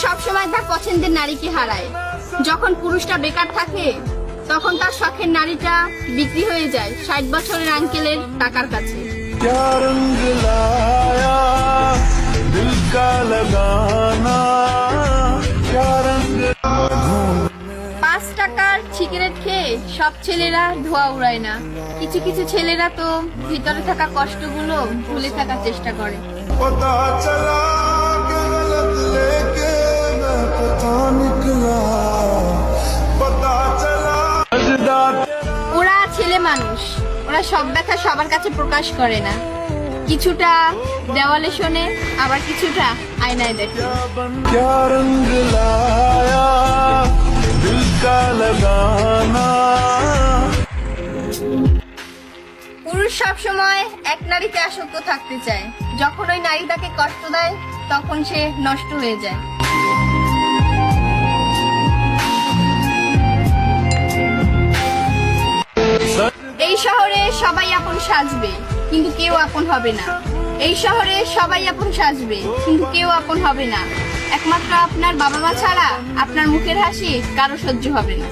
সবসময় তার পছন্দের নারীকে হারায়। যখন পুরুষটা বেকার থাকে তখন তার শখের নারীটা বিক্রি হয়ে যায় 60 বছরের আঙ্কেলের টাকার কাছে। 5 টাকার সিগারেট খেয়ে সব ছেলেরা ধোঁয়া উড়ায় না। কিছু কিছু ছেলেরা তো ভিতরে থাকা কষ্টগুলো ভুলে থাকার চেষ্টা করে। ওরা ছেলে মানুষ, ওরা সব ব্যথা সবার কাছে প্রকাশ করে না। কিছুটা দেওয়ালে শোনে, আবার কিছুটা আয়নায় দেখে। পুরুষ সবসময় এক নারীতে আসক্ত থাকতে চায়। যখন ওই নারী তাকে কষ্ট দেয় তখন সে নষ্ট হয়ে যায়। এই শহরে সবাই আপন সাজবে কিন্তু কেউ আপন হবে না। এই শহরে সবাই আপন সাজবে কিন্তু কেউ আপন হবে না। একমাত্র আপনার বাবা মা ছাড়া আপনার মুখের হাসি কারো সহ্য হবে না।